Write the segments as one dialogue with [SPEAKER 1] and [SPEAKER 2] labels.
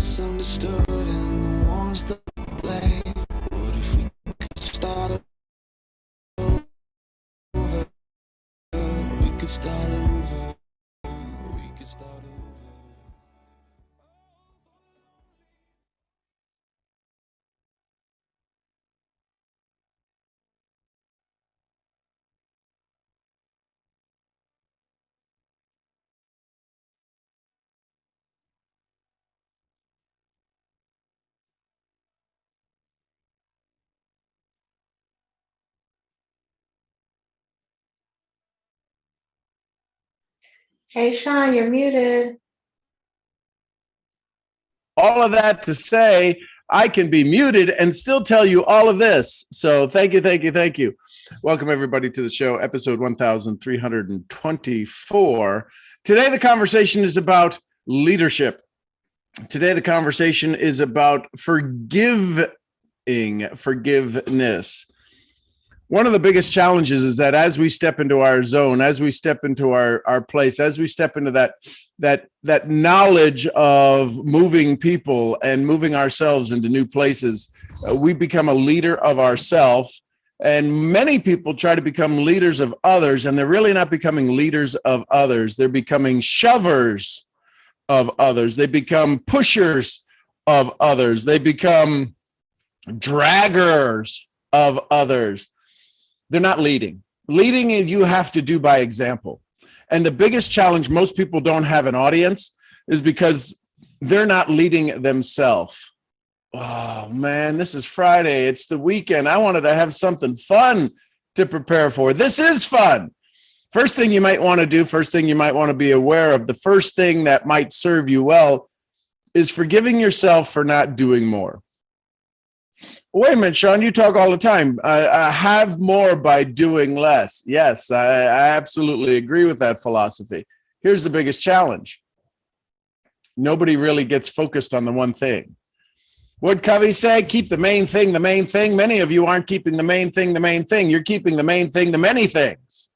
[SPEAKER 1] misunderstood and the ones that blame. What if we could start over? We could start over. We could start over.
[SPEAKER 2] Hey, Sean, you're muted.
[SPEAKER 3] All of that to say, I can be muted and still tell you all of this. So thank you, thank you, thank you. Welcome everybody to the show, episode 1324. Today, the conversation is about leadership. Today, the conversation is about forgiveness. One of the biggest challenges is that as we step into our zone, as we step into our place, as we step into that knowledge of moving people and moving ourselves into new places, we become a leader of ourselves. And many people try to become leaders of others, and they're really not becoming leaders of others. They're becoming shovers of others. They become pushers of others. They become draggers of others. They're not leading. Leading, you have to do by example. And the biggest challenge, most people don't have an audience, is because they're not leading themselves. Oh man, this is Friday. It's the weekend. I wanted to have something fun to prepare for. This is fun. First thing you might want to do, first thing you might want to be aware of, the first thing that might serve you well is forgiving yourself for not doing more. Wait a minute, Sean, you talk all the time. Have more by doing less. Yes, I absolutely agree with that philosophy. Here's the biggest challenge. Nobody really gets focused on the one thing. What Covey said, keep the main thing the main thing. Many of you aren't keeping the main thing the main thing. You're keeping the main thing the many things.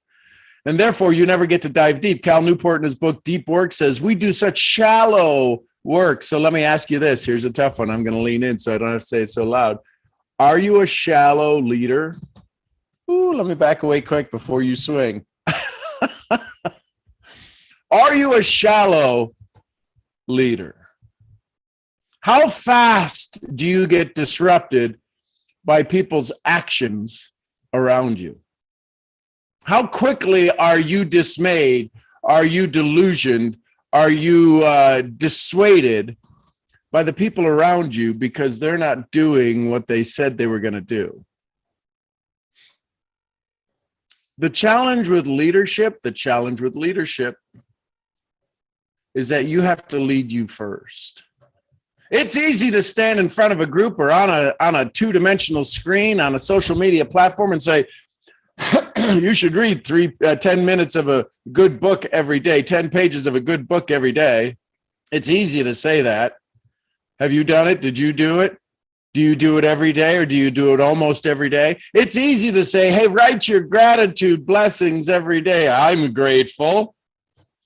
[SPEAKER 3] And therefore, you never get to dive deep. Cal Newport in his book, Deep Work, says, we do such shallow work. So let me ask you this. Here's a tough one. I'm going to lean in so I don't have to say it so loud. Are you a shallow leader? Ooh, let me back away quick before you swing. Are you a shallow leader? How fast do you get disrupted by people's actions around you? How quickly are you dismayed? Are you delusioned? Are you dissuaded by the people around you because they're not doing what they said they were going to do? The challenge with leadership is that you have to lead you first. It's easy to stand in front of a group or on a two-dimensional screen on a social media platform and say, you should read 10 minutes of a good book every day, 10 pages of a good book every day. It's easy to say that. Have you done it? Did you do it? Do you do it every day, or do you do it almost every day? It's easy to say, hey, write your gratitude blessings every day. I'm grateful.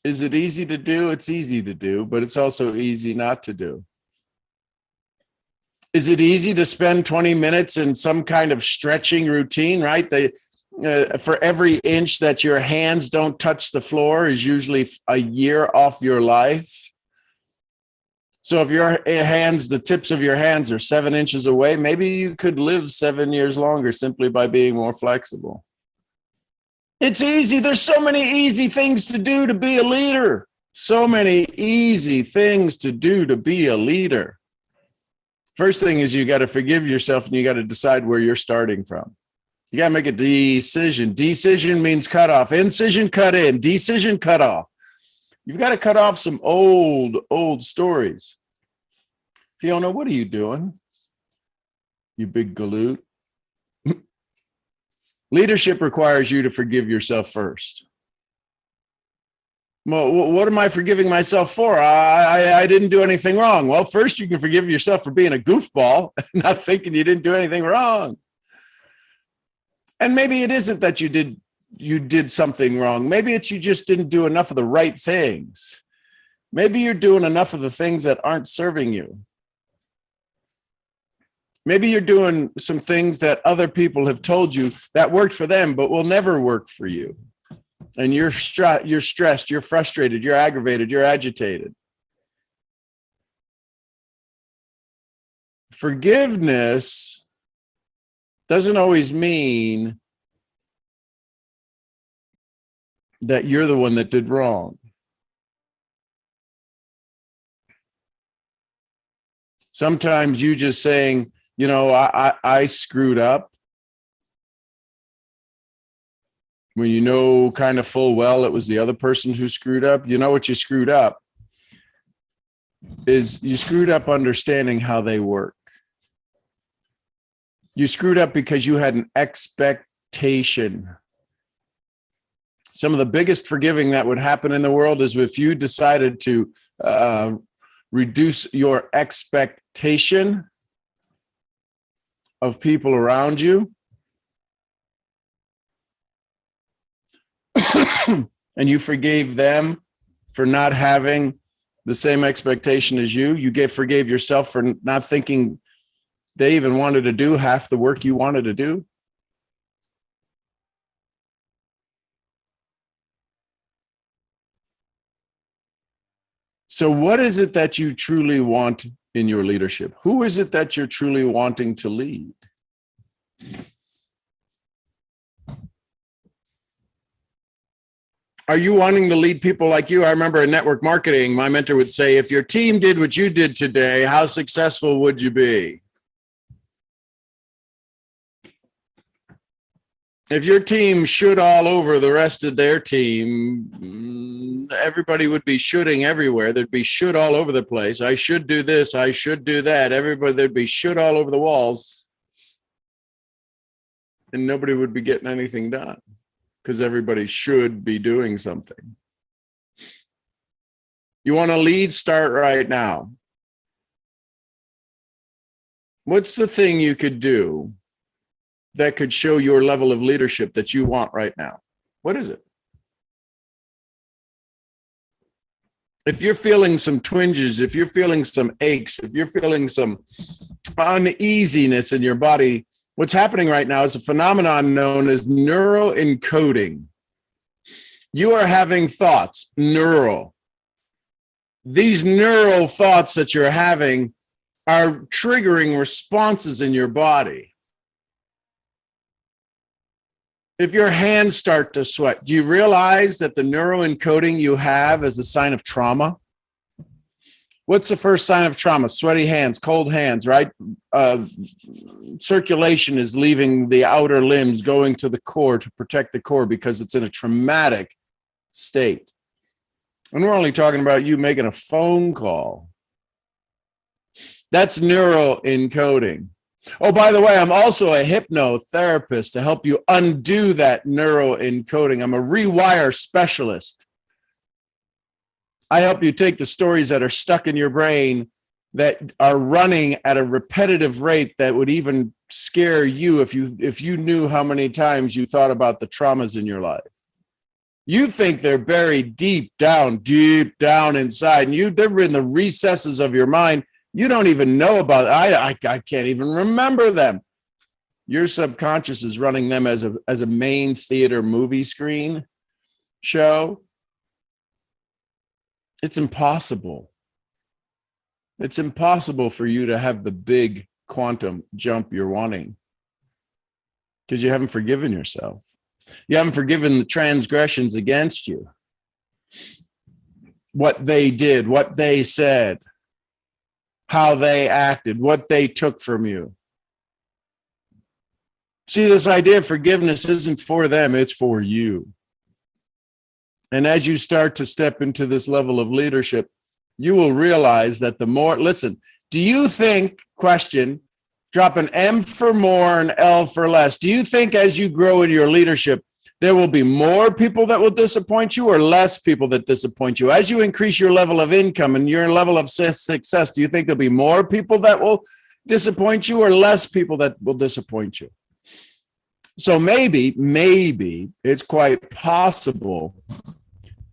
[SPEAKER 3] Is it easy to do? It's easy to do, but it's also easy not to do. Is it easy to spend 20 minutes in some kind of stretching routine, right? For every inch that your hands don't touch the floor is usually a year off your life. So if your hands, the tips of your hands are 7 inches away, maybe you could live 7 years longer simply by being more flexible. It's easy. There's so many easy things to do to be a leader. So many easy things to do to be a leader. First thing is you got to forgive yourself and you got to decide where you're starting from. You got to make a decision. Decision means cut off. Incision, cut in. Decision, cut off. You've got to cut off some old stories. Fiona, what are you doing? You big galoot. Leadership requires you to forgive yourself first. Well, what am I forgiving myself for? I didn't do anything wrong. Well, first you can forgive yourself for being a goofball, not thinking you didn't do anything wrong. And maybe it isn't that you did something wrong. Maybe it's you just didn't do enough of the right things. Maybe you're doing enough of the things that aren't serving you. Maybe you're doing some things that other people have told you that worked for them, but will never work for you. And you're stressed, you're frustrated, you're aggravated, you're agitated. Forgiveness doesn't always mean that you're the one that did wrong. Sometimes you just saying, you know, I screwed up, when you know kind of full well it was the other person who screwed up. You know what you screwed up is you screwed up understanding how they work. You screwed up because you had an expectation. Some of the biggest forgiving that would happen in the world is if you decided to reduce your expectation of people around you. And you forgave them for not having the same expectation as you. You forgave yourself for not thinking they even wanted to do half the work you wanted to do. So what is it that you truly want in your leadership? Who is it that you're truly wanting to lead? Are you wanting to lead people like you? I remember in network marketing, my mentor would say, if your team did what you did today, how successful would you be? If your team should all over the rest of their team, everybody would be shooting everywhere. There'd be should all over the place. I should do this. I should do that. Everybody, there'd be should all over the walls. And nobody would be getting anything done because everybody should be doing something. You want to lead? Start right now. What's the thing you could do that could show your level of leadership that you want right now? What is it? If you're feeling some twinges, if you're feeling some aches, if you're feeling some uneasiness in your body, what's happening right now is a phenomenon known as neuroencoding. You are having thoughts, neural. These neural thoughts that you're having are triggering responses in your body. If your hands start to sweat, do you realize that the neuroencoding you have is a sign of trauma? What's the first sign of trauma? Sweaty hands, cold hands, right? Circulation is leaving the outer limbs, going to the core to protect the core because it's in a traumatic state. And we're only talking about you making a phone call. That's neuroencoding. Oh, by the way, I'm also a hypnotherapist to help you undo that neuroencoding. I'm a rewire specialist. I help you take the stories that are stuck in your brain that are running at a repetitive rate that would even scare you if you knew how many times you thought about the traumas in your life. You think they're buried deep down inside, and they're in the recesses of your mind. You don't even know about it. I can't even remember them. Your subconscious is running them as a main theater movie screen show. It's impossible. It's impossible for you to have the big quantum jump you're wanting because you haven't forgiven yourself. You haven't forgiven the transgressions against you. What they did, what they said, how they acted, what they took from you. See, this idea of forgiveness isn't for them, it's for you. And as you start to step into this level of leadership, you will realize that the more, listen, do you think, question, drop an M for more and L for less. Do you think as you grow in your leadership, there will be more people that will disappoint you or less people that disappoint you? As you increase your level of income and your level of success, do you think there'll be more people that will disappoint you or less people that will disappoint you? So maybe it's quite possible,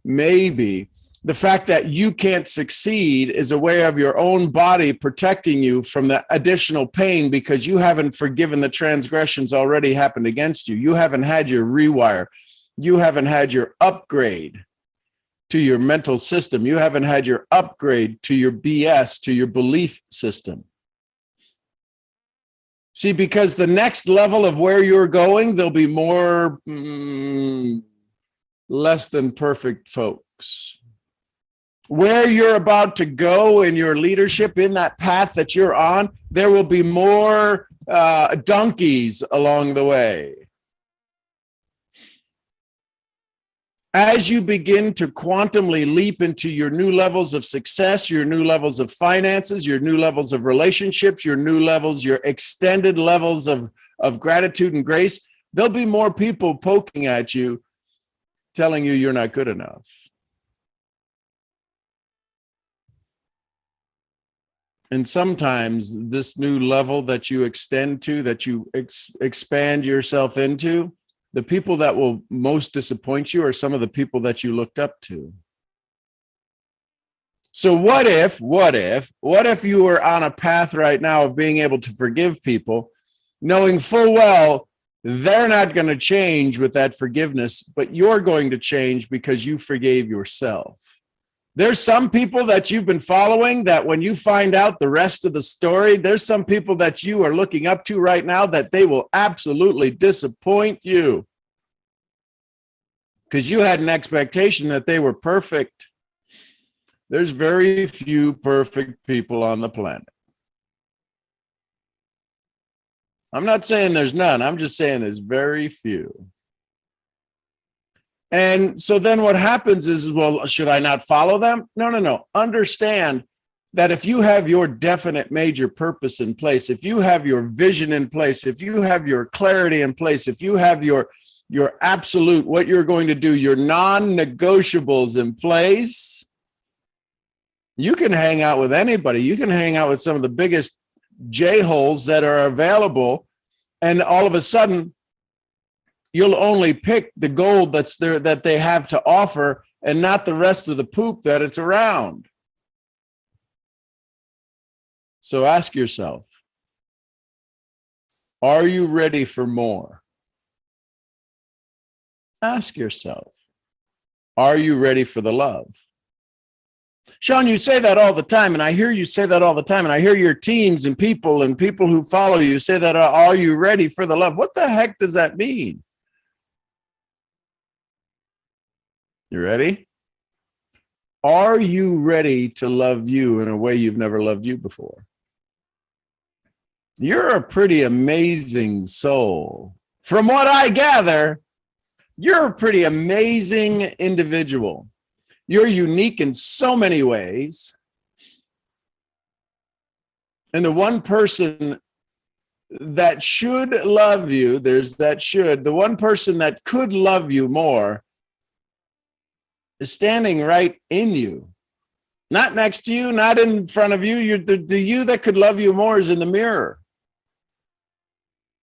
[SPEAKER 3] maybe The fact that you can't succeed is a way of your own body protecting you from the additional pain because you haven't forgiven the transgressions already happened against you. You haven't had your rewire. You haven't had your upgrade to your mental system. You haven't had your upgrade to your BS, to your belief system. See, because the next level of where you're going, there'll be more less than perfect folks. Where you're about to go in your leadership, in that path that you're on, there will be more donkeys along the way. As you begin to quantumly leap into your new levels of success, your new levels of finances, your new levels of relationships, your new levels, your extended levels of gratitude and grace, there'll be more people poking at you, telling you you're not good enough. And sometimes this new level that you extend to, that you expand yourself into, the people that will most disappoint you are some of the people that you looked up to. So what if you were on a path right now of being able to forgive people, knowing full well they're not going to change with that forgiveness, but you're going to change because you forgave yourself. There's some people that you've been following that when you find out the rest of the story, there's some people that you are looking up to right now that they will absolutely disappoint you because you had an expectation that they were perfect. There's very few perfect people on the planet. I'm not saying there's none. I'm just saying there's very few. And so then what happens is, well, should I not follow them? No. Understand that if you have your definite major purpose in place, if you have your vision in place, if you have your clarity in place, if you have your absolute, what you're going to do, your non-negotiables in place, you can hang out with anybody. You can hang out with some of the biggest J-holes that are available, and all of a sudden, you'll only pick the gold that's there that they have to offer and not the rest of the poop that it's around. So ask yourself, are you ready for more? Ask yourself, are you ready for the love? Sean, you say that all the time, and I hear you say that all the time, and I hear your teams and people who follow you say that, are you ready for the love? What the heck does that mean? You ready? Are you ready to love you in a way you've never loved you before? You're a pretty amazing soul. From what I gather, you're a pretty amazing individual. You're unique in so many ways. And the one person that should love you, there's that should, the one person that could love you more is standing right in you. Not next to you, not in front of you. You're the you that could love you more is in the mirror.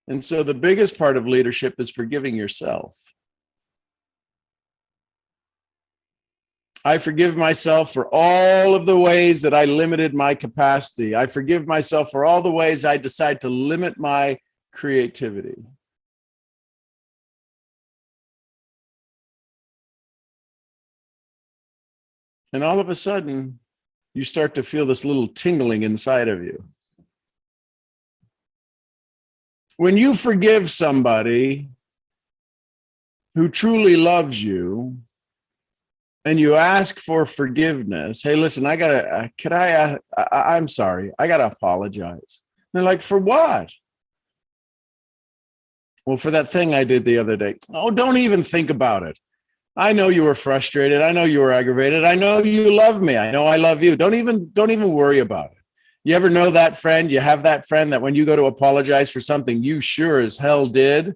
[SPEAKER 3] And so the biggest part of leadership is forgiving yourself. I forgive myself for all of the ways that I limited my capacity. I forgive myself for all the ways I decide to limit my creativity. And all of a sudden, you start to feel this little tingling inside of you. When you forgive somebody who truly loves you and you ask for forgiveness, hey, listen, I'm sorry, I got to apologize. And they're like, for what? Well, for that thing I did the other day. Oh, don't even think about it. I know you were frustrated. I know you were aggravated. I know you love me. I know I love you. Don't even worry about it. You ever know that friend? You have that friend that when you go to apologize for something you sure as hell did,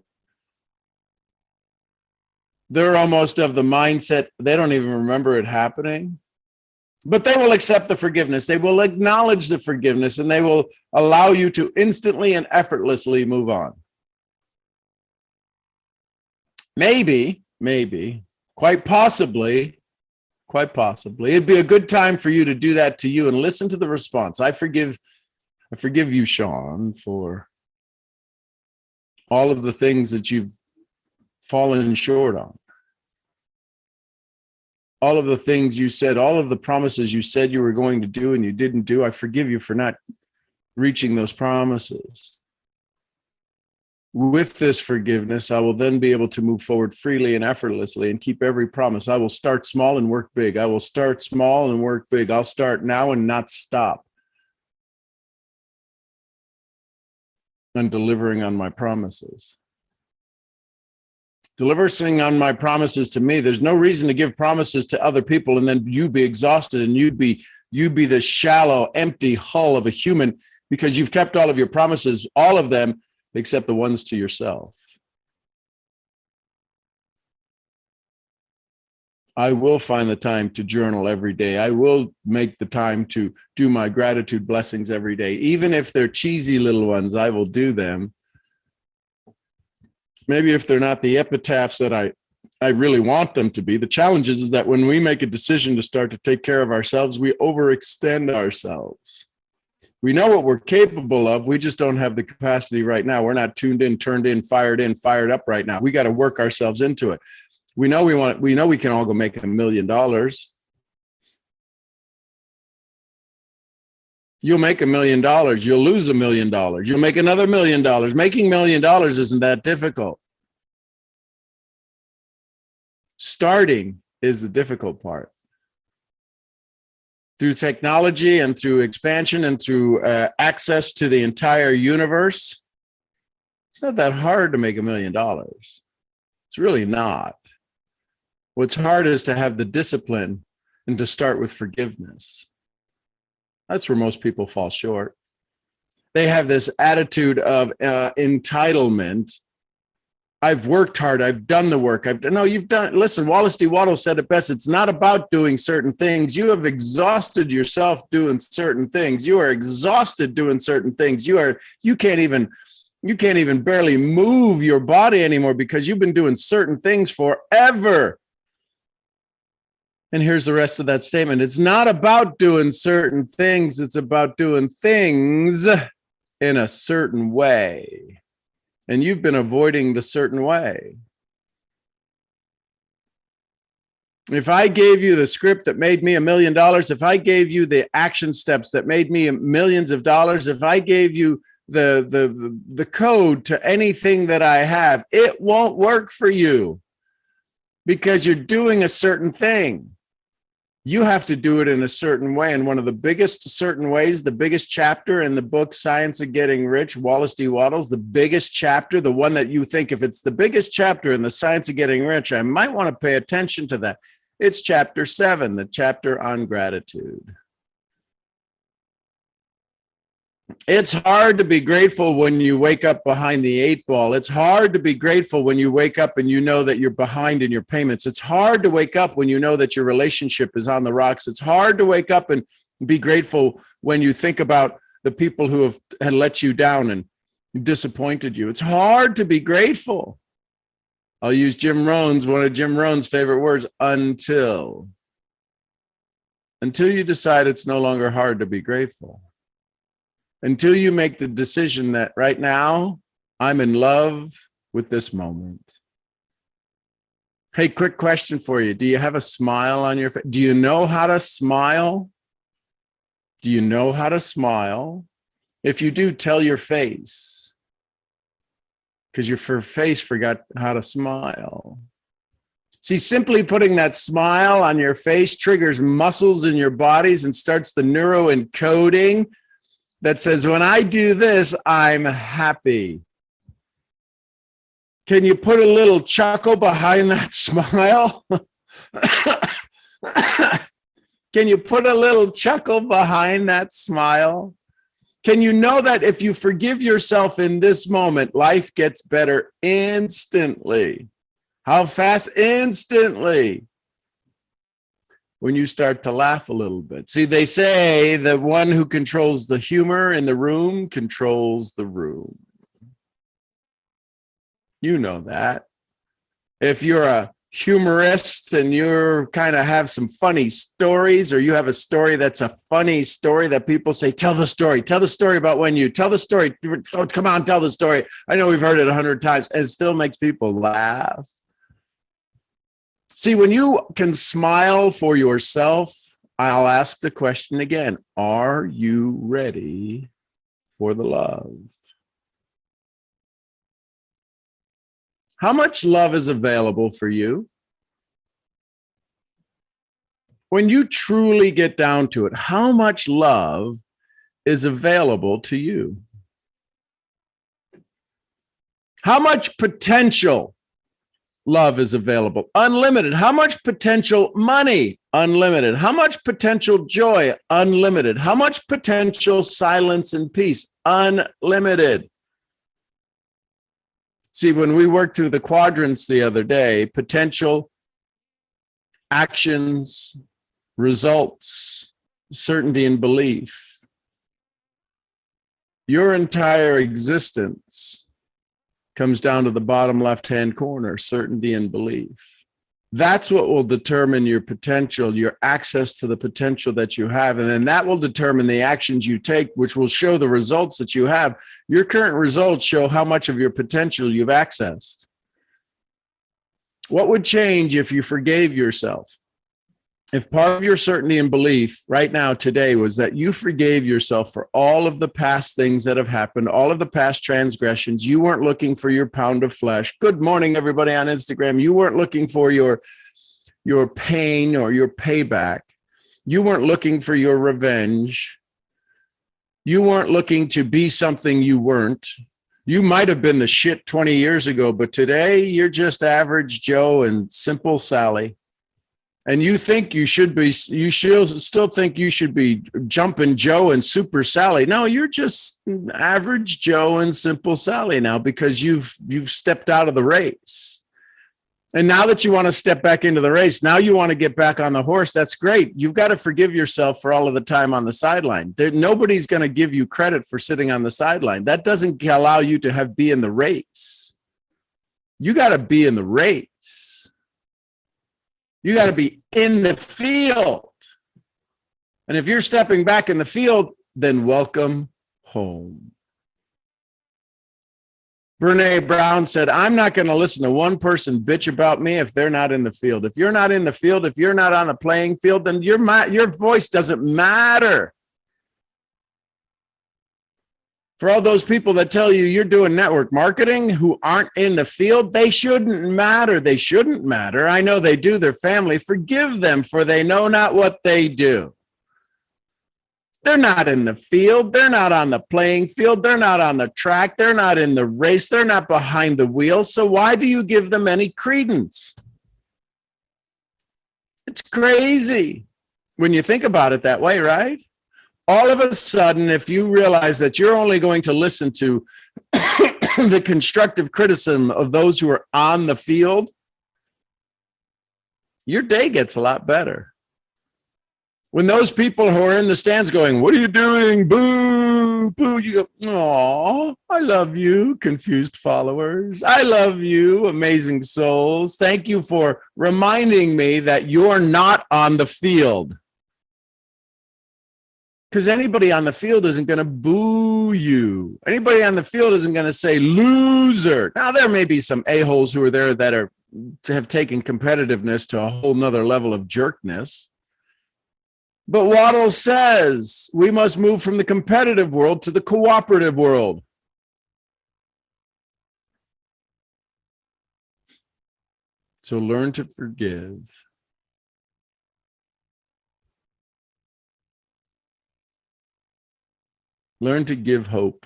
[SPEAKER 3] they're almost of the mindset, they don't even remember it happening. But they will accept the forgiveness. They will acknowledge the forgiveness, and they will allow you to instantly and effortlessly move on. Maybe, quite possibly, Quite possibly. It'd be a good time for you to do that to you and listen to the response. I forgive you, Sean, for all of the things that you've fallen short on. All of the things you said, all of the promises you said you were going to do and you didn't do. I forgive you for not reaching those promises. With this forgiveness, I will then be able to move forward freely and effortlessly and keep every promise. I will start small and work big. I will start small and work big. I'll start now and not stop. And delivering on my promises. Delivering on my promises to me. There's no reason to give promises to other people and then you be exhausted and you be the shallow, empty hull of a human because you've kept all of your promises, all of them, except the ones to yourself. I will find the time to journal every day. I will make the time to do my gratitude blessings every day. Even if they're cheesy little ones, I will do them. Maybe if they're not the epitaphs that I really want them to be. The challenge is that when we make a decision to start to take care of ourselves, we overextend ourselves. We know what we're capable of. We just don't have the capacity right now. We're not tuned in, turned in, fired up right now. We got to work ourselves into it. We know we can all go make $1 million. You'll make $1 million. You'll lose $1 million. You'll make another $1 million. Making $1 million isn't that difficult. Starting is the difficult part. Through technology and through expansion and through access to the entire universe, it's not that hard to make $1 million. It's really not. What's hard is to have the discipline and to start with forgiveness. That's where most people fall short. They have this attitude of entitlement. I've worked hard. I've done the work. Listen, Wallace D. Wattles said it best. It's not about doing certain things. You have exhausted yourself doing certain things. You are exhausted doing certain things. You can't even barely move your body anymore because you've been doing certain things forever. And here's the rest of that statement. It's not about doing certain things. It's about doing things in a certain way. And you've been avoiding the certain way. If I gave you the script that made me $1 million, if I gave you the action steps that made me millions of dollars, if I gave you the code to anything that I have, it won't work for you because you're doing a certain thing. You have to do it in a certain way. And one of the biggest certain ways, the biggest chapter in the book, Science of Getting Rich, Wallace D. Wattles, the biggest chapter, the one that you think if it's the biggest chapter in the Science of Getting Rich, I might want to pay attention to that. It's chapter 7, the chapter on gratitude. It's hard to be grateful when you wake up behind the 8 ball. It's hard to be grateful when you wake up and you know that you're behind in your payments. It's hard to wake up when you know that your relationship is on the rocks. It's hard to wake up and be grateful when you think about the people who had let you down and disappointed you. It's hard to be grateful. I'll use one of Jim Rohn's favorite words, until you decide it's no longer hard to be grateful. Until you make the decision that right now, I'm in love with this moment. Hey, quick question for you. Do you have a smile on your face? Do you know how to smile? Do you know how to smile? If you do, tell your face. Because your face forgot how to smile. See, simply putting that smile on your face triggers muscles in your bodies and starts the neuroencoding that says, when I do this, I'm happy. Can you put a little chuckle behind that smile? Can you put a little chuckle behind that smile? Can you know that if you forgive yourself in this moment, life gets better instantly? How fast? Instantly. When you start to laugh a little bit. See, they say the one who controls the humor in the room controls the room. You know that. If you're a humorist and you're kind of have some funny stories, or you have a story that's a funny story that people say, tell the story about when you tell the story. Oh, come on, tell the story. I know we've heard it 100 times. And it still makes people laugh. See, when you can smile for yourself, I'll ask the question again. Are you ready for the love? How much love is available for you? When you truly get down to it, how much love is available to you? How much potential love is available? Unlimited. How much potential money? Unlimited. How much potential joy? Unlimited. How much potential silence and peace? Unlimited. See, when we worked through the quadrants the other day, potential, actions, results, certainty, and belief, your entire existence comes down to the bottom left-hand corner, certainty and belief. That's what will determine your potential, your access to the potential that you have. And then that will determine the actions you take, which will show the results that you have. Your current results show how much of your potential you've accessed. What would change if you forgave yourself? If part of your certainty and belief right now today was that you forgave yourself for all of the past things that have happened, all of the past transgressions, you weren't looking for your pound of flesh. Good morning, everybody on Instagram. You weren't looking for your pain or your payback. You weren't looking for your revenge. You weren't looking to be something you weren't. You might have been the shit 20 years ago, but today you're just average Joe and simple Sally. And you think you should be, you should still think you should be jumping Joe and super Sally. No, you're just average Joe and simple Sally now because you've stepped out of the race. And now that you want to step back into the race, now you want to get back on the horse. That's great. You've got to forgive yourself for all of the time on the sideline. Nobody's going to give you credit for sitting on the sideline. That doesn't allow you to be in the race. You got to be in the race. You got to be in the field. And if you're stepping back in the field, then welcome home. Brene Brown said, I'm not going to listen to one person bitch about me if they're not in the field. If you're not in the field, if you're not on the playing field, then your voice doesn't matter. For all those people that tell you you're doing network marketing who aren't in the field, they shouldn't matter. They shouldn't matter. I know they do. Their family. Forgive them, for they know not what they do. They're not in the field. They're not on the playing field. They're not on the track. They're not in the race. They're not behind the wheel. So why do you give them any credence? It's crazy when you think about it that way, right? All of a sudden, if you realize that you're only going to listen to the constructive criticism of those who are on the field, your day gets a lot better. When those people who are in the stands going, what are you doing? Boo, boo, you go, aw, I love you, confused followers. I love you, amazing souls. Thank you for reminding me that you're not on the field. Because anybody on the field isn't going to boo you. Anybody on the field isn't going to say loser. Now, there may be some a-holes who are there that have taken competitiveness to a whole nother level of jerkness. But Waddle says we must move from the competitive world to the cooperative world. So learn to forgive. Learn to give hope.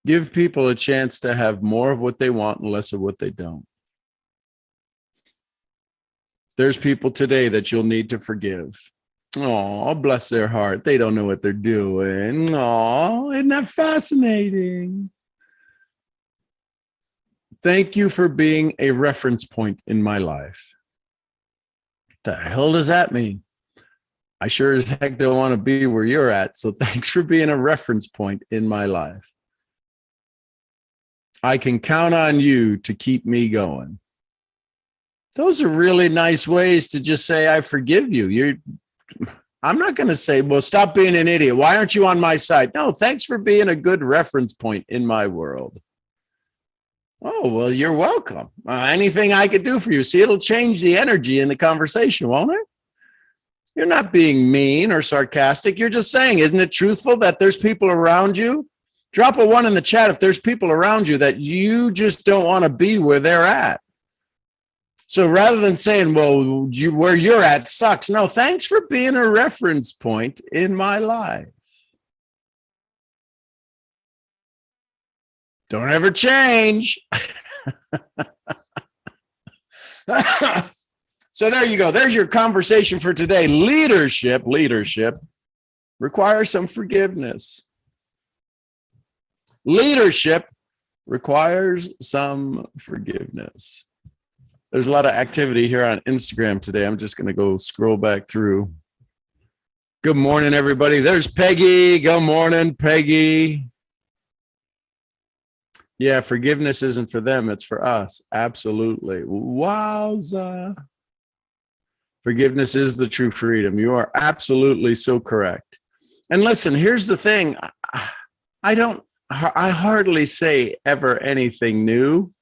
[SPEAKER 3] Give people a chance to have more of what they want and less of what they don't. There's people today that you'll need to forgive. Oh, bless their heart. They don't know what they're doing. Oh, isn't that fascinating? Thank you for being a reference point in my life. What the hell does that mean? I sure as heck don't want to be where you're at. So thanks for being a reference point in my life. I can count on you to keep me going. Those are really nice ways to just say, I forgive you. I'm not going to say, well, stop being an idiot. Why aren't you on my side? No, thanks for being a good reference point in my world. Oh, well, you're welcome. Anything I could do for you. See, it'll change the energy in the conversation, won't it? You're not being mean or sarcastic. You're just saying, isn't it truthful that there's people around you? Drop a 1 in the chat if there's people around you that you just don't want to be where they're at. So rather than saying, well, where you're at sucks. No, thanks for being a reference point in my life. Don't ever change. So there you go. There's your conversation for today. Leadership requires some forgiveness. Leadership requires some forgiveness. There's a lot of activity here on Instagram today. I'm just going to go scroll back through. Good morning, everybody. There's Peggy. Good morning, Peggy. Yeah, forgiveness isn't for them. It's for us. Absolutely. Wowza. Forgiveness is the true freedom. You are absolutely so correct. And listen, here's the thing. I hardly say ever anything new.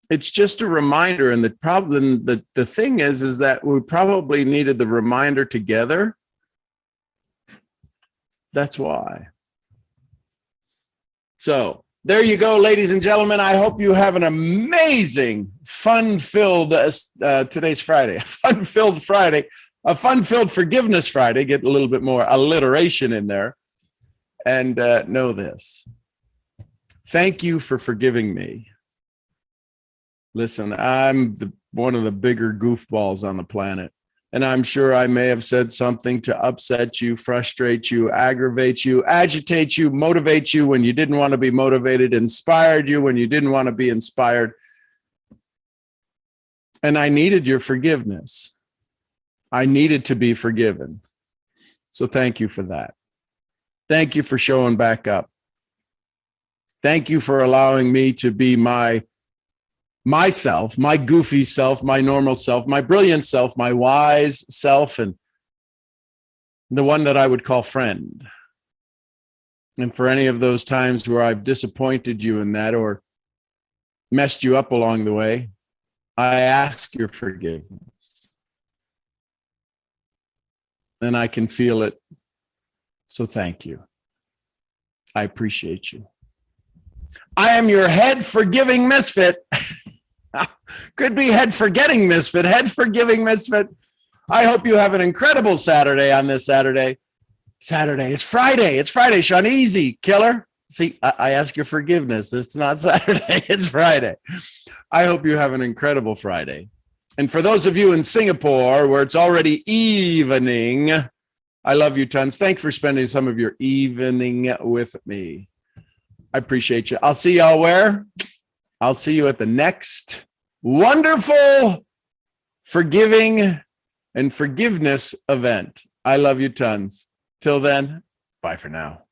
[SPEAKER 3] It's just a reminder. And the problem, the thing is that we probably needed the reminder together. That's why. So there you go, ladies and gentlemen. I hope you have an amazing, fun-filled, today's Friday, a fun-filled Friday, a fun-filled Forgiveness Friday. Get a little bit more alliteration in there. And know this. Thank you for forgiving me. Listen, I'm one of the bigger goofballs on the planet. And I'm sure I may have said something to upset you, frustrate you, aggravate you, agitate you, motivate you when you didn't want to be motivated, inspired you when you didn't want to be inspired. And I needed your forgiveness. I needed to be forgiven. So thank you for that. Thank you for showing back up. Thank you for allowing me to be myself, my goofy self, my normal self, my brilliant self, my wise self, and the one that I would call friend. And for any of those times where I've disappointed you in that or messed you up along the way, I ask your forgiveness. And I can feel it. So thank you. I appreciate you. I am your head forgiving misfit. Could be head forgetting misfit, head forgiving misfit. I hope you have an incredible Saturday on this Saturday. It's Friday, Sean. Easy, killer. See, I ask your forgiveness. It's not Saturday, it's Friday. I hope you have an incredible Friday. And for those of you in Singapore where it's already evening, I love you tons. Thanks for spending some of your evening with me. I appreciate you. I'll see y'all where? I'll see you at the next wonderful forgiving and forgiveness event. I love you tons. Till then, bye for now.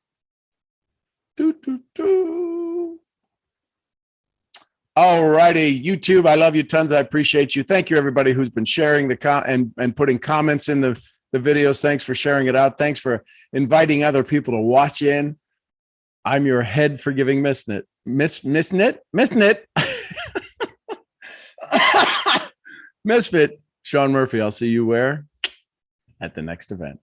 [SPEAKER 3] All righty, YouTube, I love you tons. I appreciate you. Thank you, everybody who's been sharing and putting comments in the videos. Thanks for sharing it out. Thanks for inviting other people to watch in. I'm your head forgiving misfit. Misfit, Sean Murphy. I'll see you where? At the next event.